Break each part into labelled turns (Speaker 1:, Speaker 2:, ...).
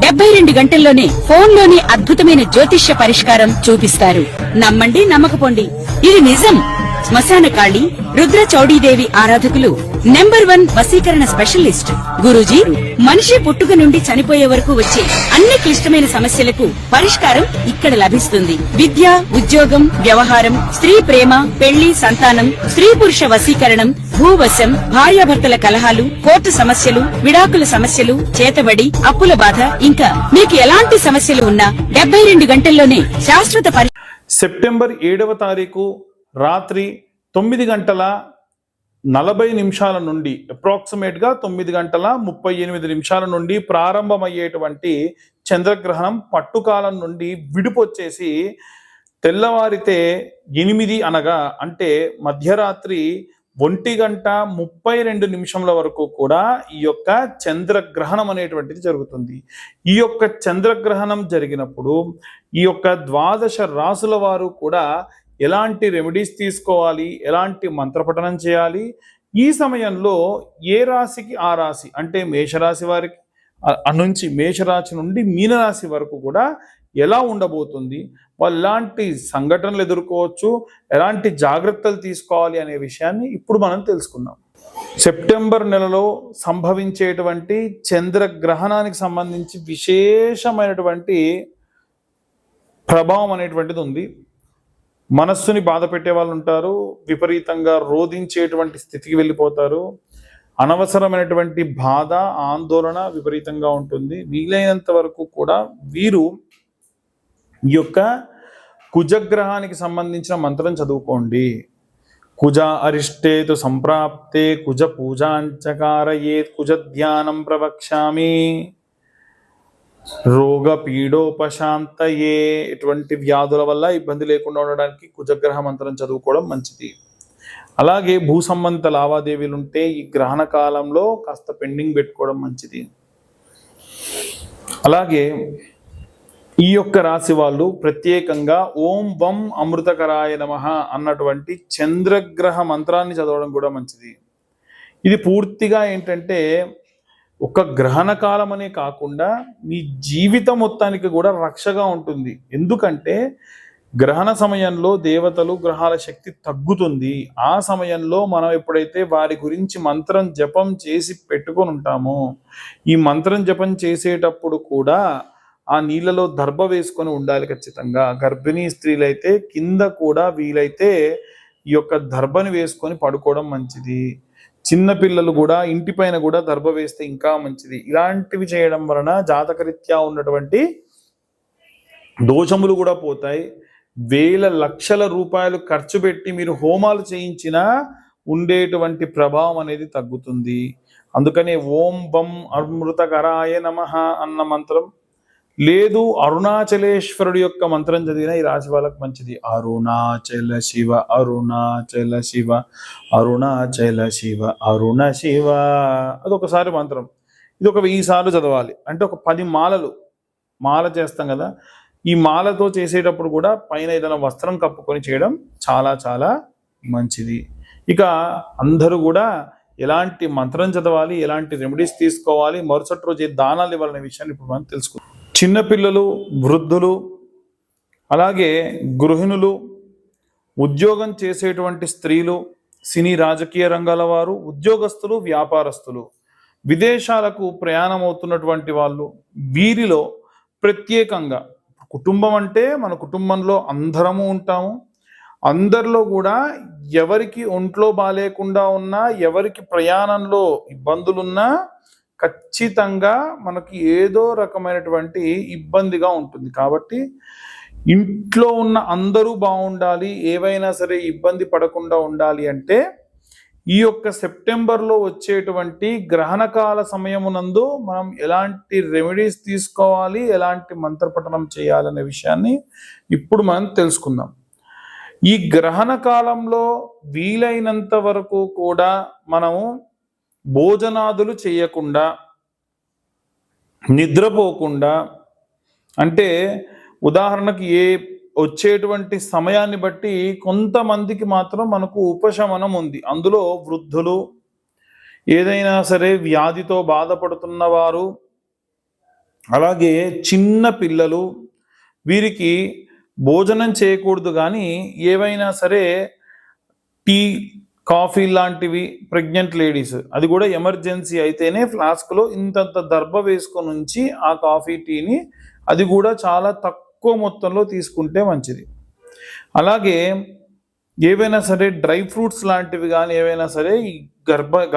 Speaker 1: 72 గంటల్లోనే ఫోన్లోని అద్భుతమైన జ్యోతిష్య పరిష్కారం చూపిస్తారు. నమ్మండి, నమ్మకపోండి, ఇది నిజం. శ్మశాన కాళి రుద్ర చౌడీదేవి ఆరాధకులు నంబర్ 1 వశీకరణ స్పెషలిస్ట్. గురూజీ మనిషి పుట్టుక నుండి చనిపోయే వరకు వచ్చే అన్ని క్లిష్టమైన సమస్యలకు పరిష్కారం ఇక్కడ లభిస్తుంది. విద్య, ఉద్యోగం, వ్యవహారం, స్త్రీ ప్రేమ, పెళ్లి, సంతానం, స్త్రీ పురుష వశీకరణం, భూవశం, భార్యాభర్తల కలహాలు, కోర్టు సమస్యలు, విడాకుల సమస్యలు, చేతబడి, అప్పుల బాధ, ఇంకా మీకు ఎలాంటి సమస్యలు ఉన్నా 72 గంటల్లోనే శాశ్వత
Speaker 2: సెప్టెంబర్ 7వ తారీఖు రాత్రి 9:40 నుండి అప్రాక్సిమేట్గా 9:38 నుండి ప్రారంభమయ్యేటువంటి చంద్రగ్రహణం పట్టుకాలం నుండి విడిపొచ్చేసి తెల్లవారితే 8 అనగా అంటే మధ్యరాత్రి 1:32 వరకు కూడా ఈ యొక్క చంద్రగ్రహణం అనేటువంటిది జరుగుతుంది. ఈ యొక్క చంద్రగ్రహణం జరిగినప్పుడు ఈ యొక్క 12 రాసుల వారు కూడా ఎలాంటి రెమెడీస్ తీసుకోవాలి, ఎలాంటి మంత్రపఠనం చేయాలి, ఈ సమయంలో ఏ రాశికి ఆ రాశి అంటే మేషరాశి వారికి నుంచి మేషరాశి నుండి మీనరాశి వరకు కూడా ఎలా ఉండబోతుంది, వాళ్ళు ఎలాంటి సంఘటనలు ఎదుర్కోవచ్చు, ఎలాంటి జాగ్రత్తలు తీసుకోవాలి అనే విషయాన్ని ఇప్పుడు మనం తెలుసుకుందాం. సెప్టెంబర్ నెలలో సంభవించేటువంటి చంద్రగ్రహణానికి సంబంధించి విశేషమైనటువంటి ప్రభావం అనేటువంటిది ఉంది. మనస్సుని బాధ పెట్టే వాళ్ళు ఉంటారు, విపరీతంగా రోధించేటువంటి స్థితికి వెళ్ళిపోతారు, అనవసరమైనటువంటి బాధ, ఆందోళన విపరీతంగా ఉంటుంది. వీలైనంత వరకు కూడా వీరు ఈ యొక్క కుజగ్రహానికి సంబంధించిన మంత్రం చదువుకోండి. కుజ అరిష్టేతు సంప్రాప్తే కుజ పూజాంచకారయే కుజ ధ్యానం ప్రవక్ష్యామి రోగ పీడోపశాంతయే. ఎటువంటి వ్యాధుల వల్ల ఇబ్బంది లేకుండా ఉండడానికి కుజగ్రహ మంత్రం చదువుకోవడం మంచిది. అలాగే భూ సంబంధిత లావాదేవీలు ఉంటే ఈ గ్రహణ కాలంలో కాస్త పెండింగ్ పెట్టుకోవడం మంచిది. అలాగే ఈ యొక్క రాశి వాళ్ళు ప్రత్యేకంగా ఓం వం అమృతకరాయ నమః అన్నటువంటి చంద్రగ్రహ మంత్రాన్ని చదవడం కూడా మంచిది. ఇది పూర్తిగా ఏంటంటే ఒక గ్రహణ కాలం అనే కాకుండా మీ జీవితం మొత్తానికి కూడా రక్షగా ఉంటుంది. ఎందుకంటే గ్రహణ సమయంలో దేవతలు, గ్రహాల శక్తి తగ్గుతుంది. ఆ సమయంలో మనం ఎప్పుడైతే వారి గురించి మంత్రం జపం చేసి పెట్టుకొని ఉంటామో, ఈ మంత్రం జపం చేసేటప్పుడు కూడా ఆ నీళ్ళలో దర్భ వేసుకొని ఉండాలి ఖచ్చితంగా. గర్భిణీ స్త్రీలైతే కింద కూడా వీలైతే ఈ యొక్క దర్భని వేసుకొని పడుకోవడం మంచిది. చిన్నపిల్లలు కూడా ఇంటిపైన కూడా దర్భ వేస్తే ఇంకా మంచిది. ఇలాంటివి చేయడం వలన జాతకరీత్యా ఉన్నటువంటి దోషములు కూడా పోతాయి. వేల లక్షల రూపాయలు ఖర్చు పెట్టి మీరు హోమాలు చేయించినా ఉండేటువంటి ప్రభావం అనేది తగ్గుతుంది. అందుకనే ఓం వం అమృతకరాయ నమః అన్న మంత్రం లేదు, అరుణాచలేశ్వరుడు యొక్క మంత్రం చదివిన ఈ రాశి వాళ్ళకి మంచిది. అరుణాచల శివ అరుణాచల శివ అరుణాచల శివ అరుణ శివ అదొకసారి మంత్రం. ఇది ఒక 1000 సార్లు చదవాలి. అంటే ఒక 10 మాల చేస్తాం కదా, ఈ మాలతో చేసేటప్పుడు కూడా పైన ఏదైనా వస్త్రం కప్పుకొని చేయడం చాలా చాలా మంచిది. ఇక అందరూ కూడా ఎలాంటి మంత్రం చదవాలి, ఎలాంటి రెమెడీస్ తీసుకోవాలి, మరుసటి రోజు దానాలు ఇవ్వాలనే విషయాన్ని ఇప్పుడు మనం తెలుసుకుందాం. చిన్నపిల్లలు, వృద్ధులు, అలాగే గృహిణులు, ఉద్యోగం చేసేటువంటి స్త్రీలు, సినీ రాజకీయ రంగాల వారు, ఉద్యోగస్తులు, వ్యాపారస్తులు, విదేశాలకు ప్రయాణం అవుతున్నటువంటి వాళ్ళు, వీరిలో ప్రత్యేకంగా కుటుంబం అంటే మన కుటుంబంలో అందరము ఉంటాము. అందరిలో కూడా ఎవరికి ఒంట్లో బాలేకుండా ఉన్నా, ఎవరికి ప్రయాణంలో ఇబ్బందులున్నా ఖచ్చితంగా మనకి ఏదో రకమైనటువంటి ఇబ్బందిగా ఉంటుంది. కాబట్టి ఇంట్లో ఉన్న అందరూ బాగుండాలి, ఏవైనా సరే ఇబ్బంది పడకుండా ఉండాలి అంటే ఈ యొక్క సెప్టెంబర్లో వచ్చేటువంటి గ్రహణకాల సమయమునందు మనం ఎలాంటి రెమెడీస్ తీసుకోవాలి, ఎలాంటి మంత్రపఠనం చేయాలనే విషయాన్ని ఇప్పుడు మనం తెలుసుకుందాం. ఈ గ్రహణ కాలంలో వీలైనంత వరకు కూడా మనము భోజనాదులు చేయకుండా, నిద్రపోకుండా, అంటే ఉదాహరణకి వచ్చేటువంటి సమయాన్ని బట్టి కొంతమందికి మాత్రం మనకు ఉపశమనం ఉంది. అందులో వృద్ధులు, ఏదైనా సరే వ్యాధితో బాధపడుతున్న వారు, అలాగే చిన్న పిల్లలు, వీరికి భోజనం చేయకూడదు, కానీ ఏవైనా సరే టీ కాఫీ లాంటివి, ప్రెగ్నెంట్ లేడీస్, అది కూడా ఎమర్జెన్సీ అయితేనే ఫ్లాస్క్లో ఇంతంత దర్భ వేసుకొని ఉంచి ఆ కాఫీ టీని, అది కూడా చాలా తక్కువ మొత్తంలో తీసుకుంటే మంచిది. అలాగే ఏవైనా సరే డ్రై ఫ్రూట్స్ లాంటివి కానీ ఏవైనా సరే ఈ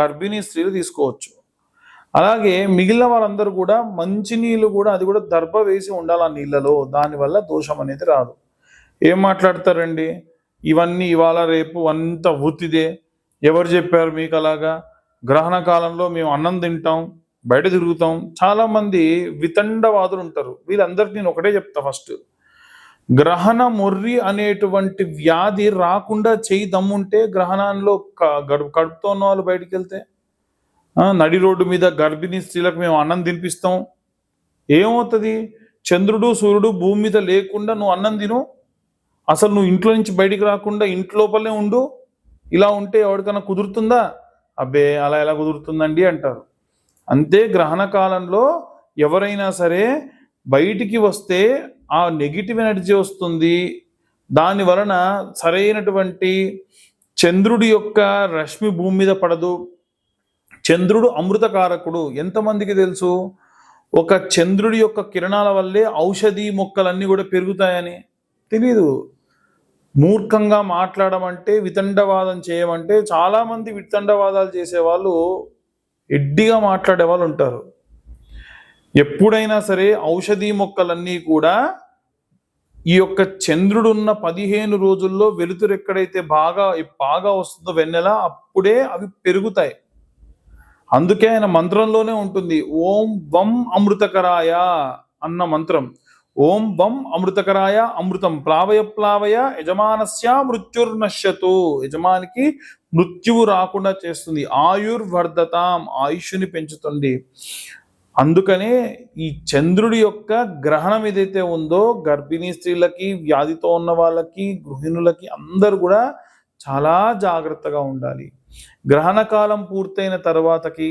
Speaker 2: గర్భిణీ స్త్రీలు తీసుకోవచ్చు. అలాగే మిగిలిన వాళ్ళందరూ కూడా మంచినీళ్ళు కూడా, అది కూడా దర్భ వేసి ఉండాలి ఆ నీళ్ళలో, దానివల్ల దోషం అనేది రాదు. ఏం మాట్లాడతారండి, ఇవన్నీ ఇవాళ రేపు అంత ఉత్తిదే, ఎవరు చెప్పారు మీకు అలాగా, గ్రహణ కాలంలో మేము అన్నం తింటాం, బయట తిరుగుతాం. చాలామంది వితండవాదులు ఉంటారు. వీళ్ళందరికీ నేను ఒకటే చెప్తా, ఫస్ట్ గ్రహణ మొర్రి అనేటువంటి వ్యాధి రాకుండా చేయి దమ్ముంటే, గ్రహణంలో కడుపుతో ఉన్న వాళ్ళు బయటికి వెళ్తే, నడి రోడ్డు మీద గర్భిణీ స్త్రీలకు మేము అన్నం తినిపిస్తాం, ఏమవుతుంది? చంద్రుడు సూర్యుడు భూమి మీద లేకుండా నువ్వు అన్నం తిను, అసలు నువ్వు ఇంట్లో నుంచి బయటికి రాకుండా ఇంట్లోపలే ఉండు, ఇలా ఉంటే ఎవరికైనా కుదురుతుందా? అబ్బే అలా ఎలా కుదురుతుందండి అంటారు. అంతే, గ్రహణ కాలంలో ఎవరైనా సరే బయటికి వస్తే ఆ నెగిటివ్ ఎనర్జీ వస్తుంది. దాని వలన సరైనటువంటి చంద్రుడి యొక్క రశ్మి భూమి మీద పడదు. చంద్రుడు అమృతకారకుడు, ఎంతమందికి తెలుసు? ఒక చంద్రుడి యొక్క కిరణాల వల్లే ఔషధి మొక్కలన్నీ కూడా పెరుగుతాయని తెలీదు. మూర్ఖంగా మాట్లాడమంటే, వితండవాదం చేయమంటే, చాలామంది వితండవాదాలు చేసేవాళ్ళు ఎడ్డిగా మాట్లాడే వాళ్ళు ఉంటారు. ఎప్పుడైనా సరే ఔషధి మొక్కలన్నీ కూడా ఈ యొక్క చంద్రుడున్న 15 రోజుల్లో వెలుతురు ఎక్కడైతే బాగా వస్తుందో వెన్నెల, అప్పుడే అవి పెరుగుతాయి. అందుకే ఆయన మంత్రంలోనే ఉంటుంది, ఓం వం అమృతకరాయ అన్న మంత్రం. ఓం వం అమృతకరాయ అమృతం ప్లావయ ప్లావయ యజమానస్య మృత్యుర్నశ్యతు, యజమానికి మృత్యువు రాకుండా చేస్తుంది. ఆయుర్వర్ధతాం, ఆయుష్ని పెంచుతుంది. అందుకనే ఈ చంద్రుడి యొక్క గ్రహణం ఏదైతే ఉందో, గర్భిణీ స్త్రీలకి, వ్యాధితో ఉన్న వాళ్ళకి, గృహిణులకి అందరూ కూడా చాలా జాగ్రత్తగా ఉండాలి. గ్రహణ కాలం పూర్తయిన తర్వాతకి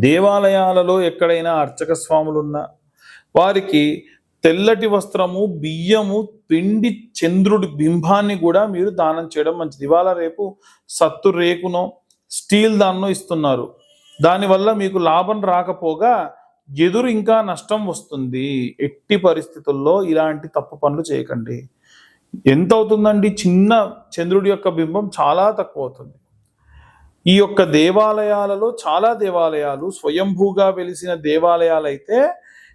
Speaker 2: దేవాలయాలలో ఎక్కడైనా అర్చక స్వాములున్నా వారికి తెల్లటి వస్త్రము, బియ్యము, పిండి చంద్రుడి బింబాన్ని కూడా మీరు దానం చేయడం మంచిది. ఇవాళ రేపు సత్తు రేకునో స్టీల్ దాన్నో ఇస్తున్నారు. దానివల్ల మీకు లాభం రాకపోగా ఎదురు ఇంకా నష్టం వస్తుంది. ఎట్టి పరిస్థితుల్లో ఇలాంటి తప్పు పనులు చేయకండి. ఎంత అవుతుందండి? చిన్న చంద్రుడి యొక్క బింబం చాలా తక్కువ అవుతుంది. ఈ యొక్క దేవాలయాలలో చాలా దేవాలయాలు స్వయంభూగా వెలిసిన దేవాలయాలు అయితే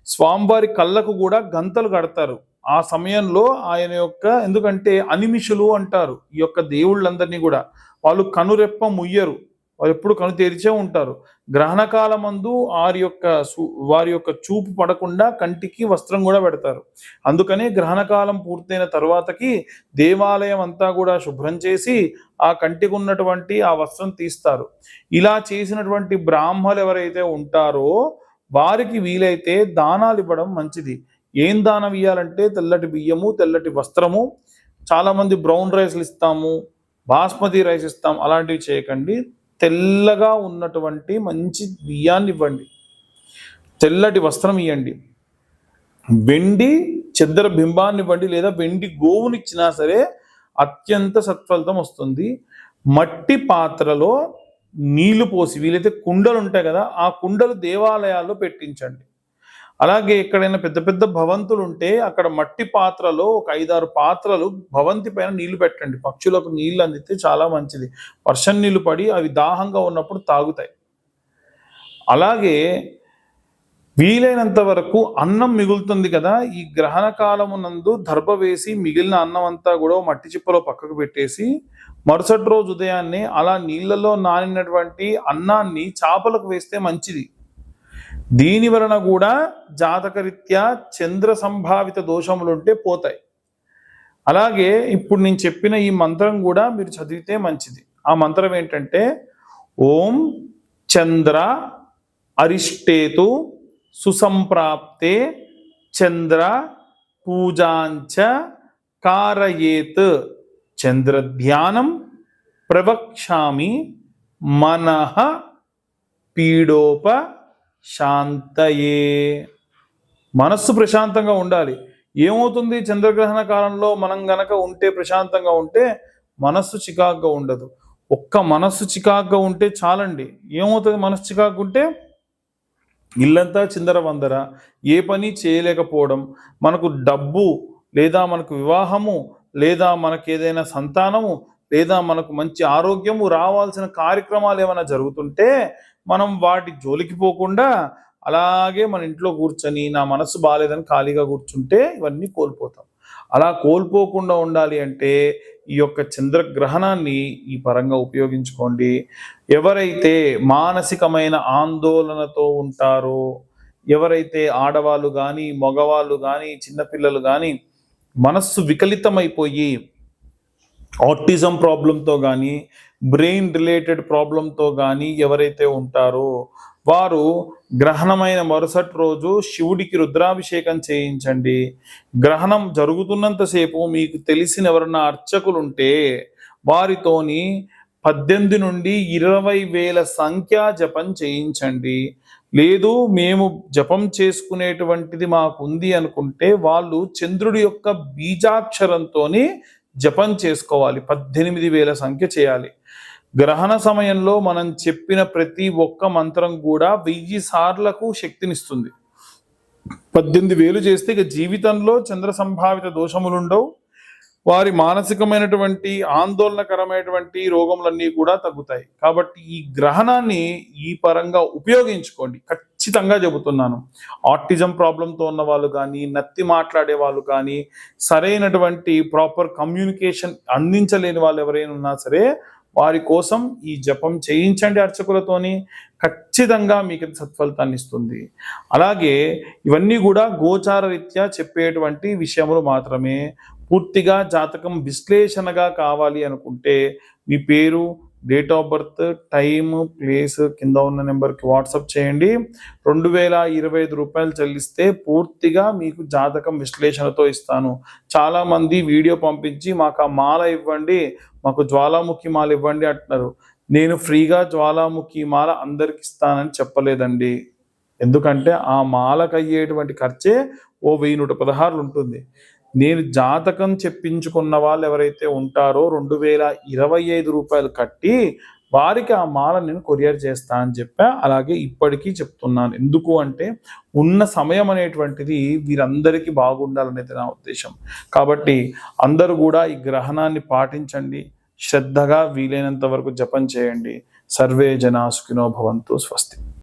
Speaker 2: స్వామివారి కళ్ళకు కూడా గంతలు కడతారు. ఆ సమయంలో ఆయన యొక్క, ఎందుకంటే అనిమిషులు అంటారు ఈ యొక్క దేవుళ్ళందరినీ కూడా, వాళ్ళు కనురెప్ప ముయ్యరు, వారు ఎప్పుడు కను తెరిచే ఉంటారు. గ్రహణ కాలమందు వారి యొక్క చూపు పడకుండా కంటికి వస్త్రం కూడా పెడతారు. అందుకనే గ్రహణ కాలం పూర్తయిన తర్వాతకి దేవాలయం అంతా కూడా శుభ్రం చేసి ఆ కంటికి ఉన్నటువంటి ఆ వస్త్రం తీస్తారు. ఇలా చేసినటువంటి బ్రాహ్మలు ఎవరైతే ఉంటారో వారికి వీలైతే దానాలు ఇవ్వడం మంచిది. ఏం దానం ఇవ్వాలంటే తెల్లటి బియ్యము, తెల్లటి వస్త్రము. చాలామంది బ్రౌన్ రైస్లు ఇస్తాము, బాస్మతి రైస్ ఇస్తాం, అలాంటివి చేయకండి. తెల్లగా ఉన్నటువంటి మంచి బియ్యాన్ని ఇవ్వండి, తెల్లటి వస్త్రం ఇవ్వండి, వెండి చెద్దర బింబాన్ని ఇవ్వండి, లేదా వెండి గోవునిచ్చినా సరే అత్యంత సత్ఫలితం వస్తుంది. మట్టి పాత్రలో నీళ్లు పోసి, వీలైతే కుండలు ఉంటాయి కదా, ఆ కుండలు దేవాలయాల్లో పెట్టించండి. అలాగే ఎక్కడైనా పెద్ద పెద్ద భవంతులు ఉంటే అక్కడ మట్టి పాత్రలో ఒక 5-6 పాత్రలు భవంతి పైన నీళ్లు పెట్టండి. పక్షులకు నీళ్లు అందితే చాలా మంచిది. వర్షం నీళ్లు పడి అవి దాహంగా ఉన్నప్పుడు తాగుతాయి. అలాగే వీలైనంత వరకు అన్నం మిగులుతుంది కదా, ఈ గ్రహణ కాలమునందు దర్భ వేసి మిగిలిన అన్నం అంతా కూడా మట్టి చిప్పలో పక్కకు పెట్టేసి మరుసటి రోజు ఉదయాన్నే అలా నీళ్లలో నానినటువంటి అన్నాన్ని చేపలకు వేస్తే మంచిది. దీని వలన కూడా జాతకరీత్యా చంద్ర సంభావిత దోషములుంటే పోతాయి. అలాగే ఇప్పుడు నేను చెప్పిన ఈ మంత్రం కూడా మీరు చదివితే మంచిది. ఆ మంత్రం ఏంటంటే, ఓం చంద్ర అరిష్టేతు సుసంప్రాప్తే చంద్ర పూజాంచ కారయేత్ చంద్రధ్యానం ప్రవక్ష్యామి మనః పీడోప శాంతయే. మనస్సు ప్రశాంతంగా ఉండాలి. ఏమవుతుంది చంద్రగ్రహణ కాలంలో మనం గనక ఉంటే, ప్రశాంతంగా ఉంటే మనస్సు చికాకుగా ఉండదు. ఒక్క మనస్సు చికాకుగా ఉంటే చాలండి. ఏమవుతుంది మనస్సు చికాకు ఉంటే? ఇల్లంతా చిందరవందర, ఏ పని చేయలేకపోవడం, మనకు డబ్బు లేదా మనకు వివాహము లేదా మనకు ఏదైనా సంతానము లేదా మనకు మంచి ఆరోగ్యము రావాల్సిన కార్యక్రమాలు ఏమైనా జరుగుతుంటే మనం వాటి జోలికి పోకుండా అలాగే మన ఇంట్లో కూర్చొని నా మనసు బాగాలేదని ఖాళీగా కూర్చుంటే ఇవన్నీ కోల్పోతాం. అలా కోల్పోకుండా ఉండాలి అంటే ఈ యొక్క చంద్రగ్రహణాన్ని ఈ పరంగా ఉపయోగించుకోండి. ఎవరైతే మానసికమైన ఆందోళనతో ఉంటారో, ఎవరైతే ఆడవాళ్ళు కానీ మగవాళ్ళు కానీ చిన్నపిల్లలు కానీ మనస్సు వికలితమైపోయి ఆటిజం ప్రాబ్లంతో కానీ బ్రెయిన్ రిలేటెడ్ ప్రాబ్లంతో కానీ ఎవరైతే ఉంటారో వారు గ్రహణమైన మరుసటి రోజు శివుడికి రుద్రాభిషేకం చేయించండి. గ్రహణం జరుగుతున్నంతసేపు మీకు తెలిసిన ఎవరన్నా అర్చకులుంటే వారితోని 18 నుండి 20,000 సంఖ్యా జపం చేయించండి. లేదు మేము జపం చేసుకునేటువంటిది మాకుంది అనుకుంటే వాళ్ళు చంద్రుడి యొక్క బీజాక్షరంతోని జపం చేసుకోవాలి. 18,000 సంఖ్య చేయాలి. గ్రహణ సమయంలో మనం చెప్పిన ప్రతి ఒక్క మంత్రం కూడా 1000 సార్లకు శక్తినిస్తుంది. 18,000 చేస్తే ఇక జీవితంలో చంద్ర సంభావిత దోషములుండవు. వారి మానసికమైనటువంటి ఆందోళనకరమైనటువంటి రోగములన్నీ కూడా తగ్గుతాయి. కాబట్టి ఈ గ్రహణాన్ని ఈ పరంగా ఉపయోగించుకోండి. ఖచ్చితంగా చెబుతున్నాను. ఆటిజం ప్రాబ్లంతో ఉన్న వాళ్ళు కానీ, నత్తి మాట్లాడే వాళ్ళు కానీ, సరైనటువంటి ప్రాపర్ కమ్యూనికేషన్ అందించలేని వాళ్ళు ఎవరైనా ఉన్నా సరే వారి కోసం ఈ జపం చేయించండి అర్చకులతోని. ఖచ్చితంగా మీకు సత్ఫలితాన్ని ఇస్తుంది. అలాగే ఇవన్నీ కూడా గోచార రీత్యా చెప్పేటువంటి విషయములు మాత్రమే. పూర్తిగా జాతకం విశ్లేషణగా కావాలి అనుకుంటే మీ పేరు, date of birth, time, place కింద ఉన్న నెంబర్కి వాట్సాప్ చేయండి. 2,025 రూపాయలు చెల్లిస్తే పూర్తిగా మీకు జాతకం విశ్లేషణతో ఇస్తాను. చాలామంది వీడియో పంపించి మాకు ఆ మాల ఇవ్వండి, మాకు జ్వాలాముఖి మాల ఇవ్వండి అంటున్నారు. నేను ఫ్రీగా జ్వాలాముఖి మాల అందరికి ఇస్తానని చెప్పలేదండి. ఎందుకంటే ఆ మాలకు అయ్యేటువంటి ఖర్చే ఓ 1,116 ఉంటుంది. నేను జాతకం చెప్పించుకున్న వాళ్ళు ఎవరైతే ఉంటారో 2,025 రూపాయలు కట్టి వారికి ఆ మాల నేను కొరియర్ చేస్తా అని చెప్పా. అలాగే ఇప్పటికీ చెప్తున్నాను. ఎందుకు అంటే ఉన్న సమయం అనేటువంటిది వీరందరికీ బాగుండాలనేది నా ఉద్దేశం. కాబట్టి అందరూ కూడా ఈ గ్రహణాన్ని పాటించండి. శ్రద్ధగా వీలైనంత వరకు జపం చేయండి. సర్వే జనా సుఖినో భవంతు. స్వస్తి.